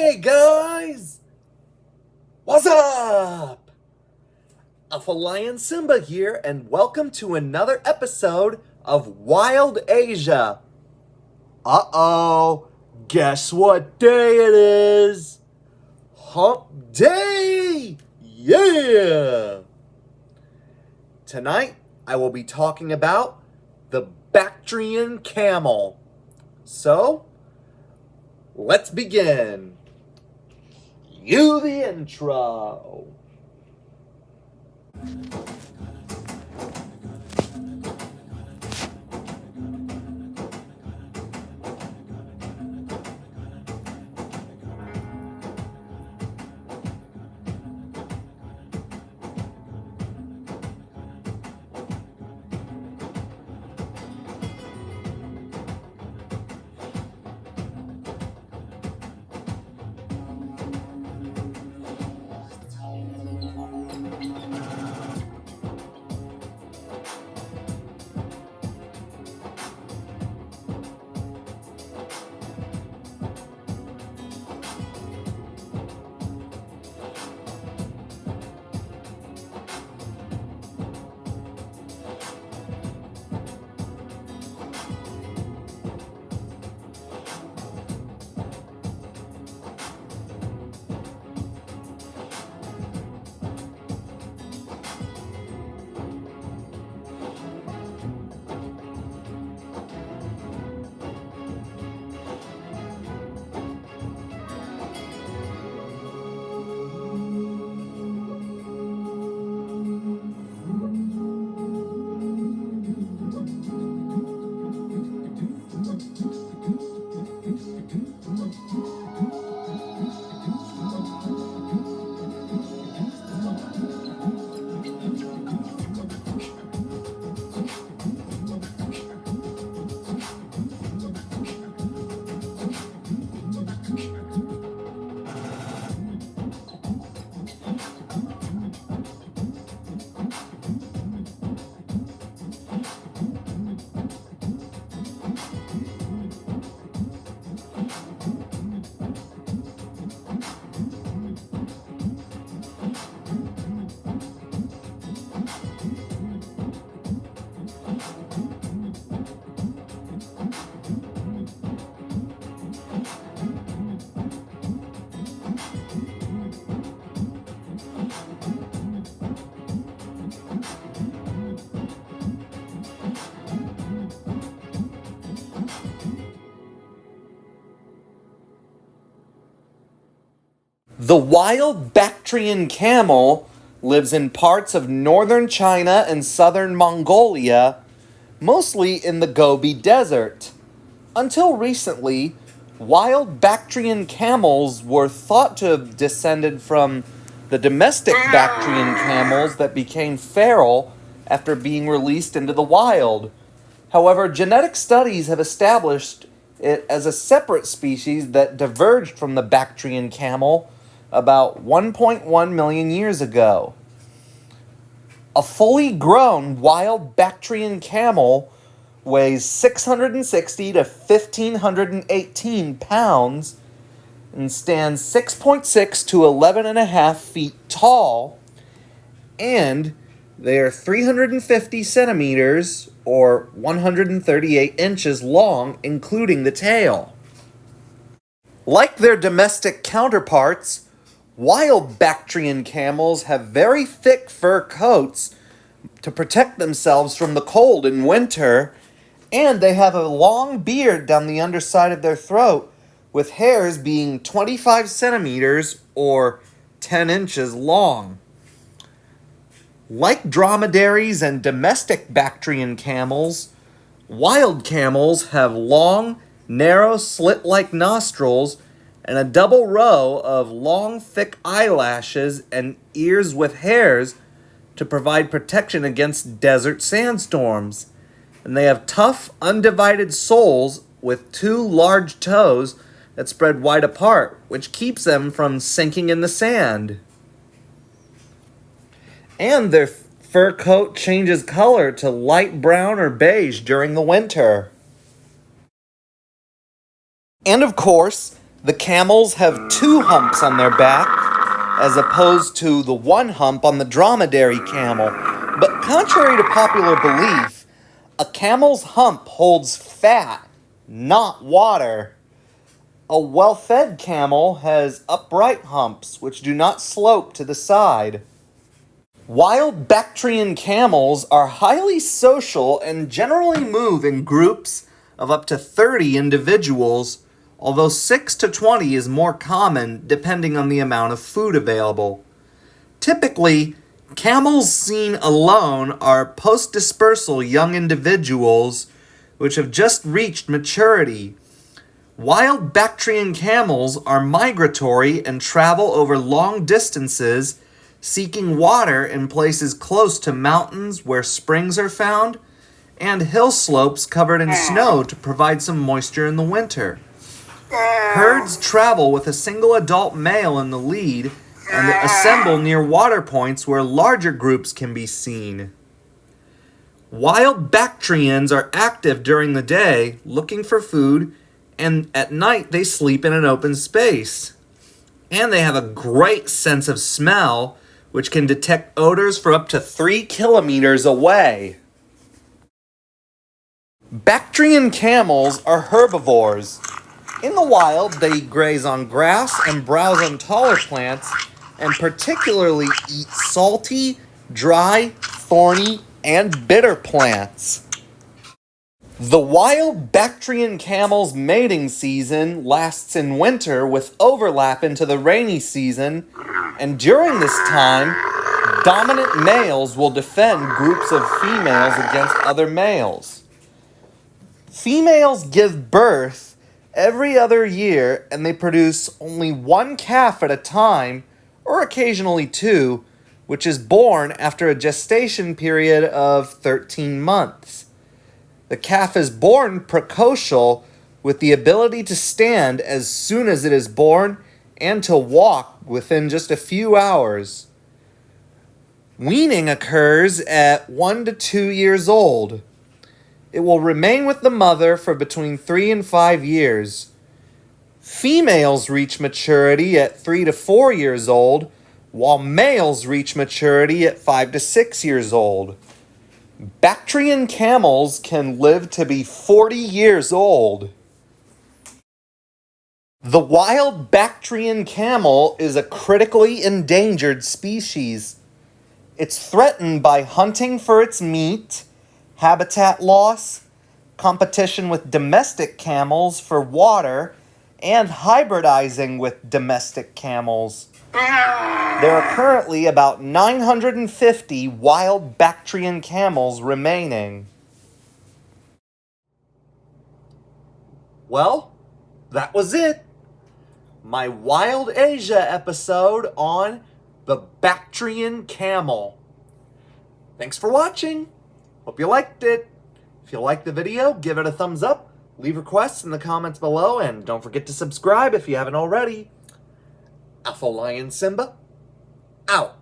Hey guys! What's up? Alpha Lion Simba here, and welcome to another episode of Wild Asia. Uh-oh, guess what day it is? Hump Day! Yeah! Tonight, I will be talking about the Bactrian Camel. So, let's begin. Cue the intro. The wild Bactrian camel lives in parts of northern China and southern Mongolia, mostly in the Gobi Desert. Until recently, wild Bactrian camels were thought to have descended from the domestic Bactrian camels that became feral after being released into the wild. However, genetic studies have established it as a separate species that diverged from the Bactrian camel about 1.1 million years ago. A fully grown wild Bactrian camel weighs 660 to 1,518 pounds and stands 6.6 to 11.5 feet tall, and they are 350 centimeters or 138 inches long, including the tail. Like their domestic counterparts, wild Bactrian camels have very thick fur coats to protect themselves from the cold in winter, and they have a long beard down the underside of their throat, with hairs being 25 centimeters or 10 inches long. Like dromedaries and domestic Bactrian camels, wild camels have long, narrow, slit-like nostrils and a double row of long, thick eyelashes and ears with hairs to provide protection against desert sandstorms. And they have tough, undivided soles with 2 large toes that spread wide apart, which keeps them from sinking in the sand. And their fur coat changes color to light brown or beige during the winter. And of course, The camels have 2 humps on their back, as opposed to the 1 hump on the dromedary camel. But contrary to popular belief, a camel's hump holds fat, not water. A well-fed camel has upright humps, which do not slope to the side. Wild Bactrian camels are highly social and generally move in groups of up to 30 individuals, although 6 to 20 is more common depending on the amount of food available. Typically, camels seen alone are post-dispersal young individuals which have just reached maturity. Wild Bactrian camels are migratory and travel over long distances, seeking water in places close to mountains where springs are found, and hill slopes covered in snow to provide some moisture in the winter. Herds travel with a single adult male in the lead and assemble near water points where larger groups can be seen. Wild Bactrians are active during the day, looking for food, and at night they sleep in an open space. And they have a great sense of smell, which can detect odors for up to 3 kilometers away. Bactrian camels are herbivores. In the wild, they graze on grass and browse on taller plants, and particularly eat salty, dry, thorny, and bitter plants. The wild Bactrian camel's mating season lasts in winter with overlap into the rainy season, and during this time, dominant males will defend groups of females against other males. Females give birth every other year, and they produce only 1 calf at a time, or occasionally 2, which is born after a gestation period of 13 months. The calf is born precocial, with the ability to stand as soon as it is born and to walk within just a few hours. Weaning occurs at 1 to 2 years old. It will remain with the mother for between 3 and 5 years. Females reach maturity at 3 to 4 years old, while males reach maturity at 5 to 6 years old. Bactrian camels can live to be 40 years old. The wild Bactrian camel is a critically endangered species. It's threatened by hunting for its meat, habitat loss, competition with domestic camels for water, and hybridizing with domestic camels. There are currently about 950 wild Bactrian camels remaining. Well, that was it. My Wild Asia episode on the Bactrian camel. Thanks for watching. Hope you liked it. If you liked the video, give it a thumbs up. Leave requests in the comments below, and don't forget to subscribe if you haven't already. Alpha Lion Simba, out.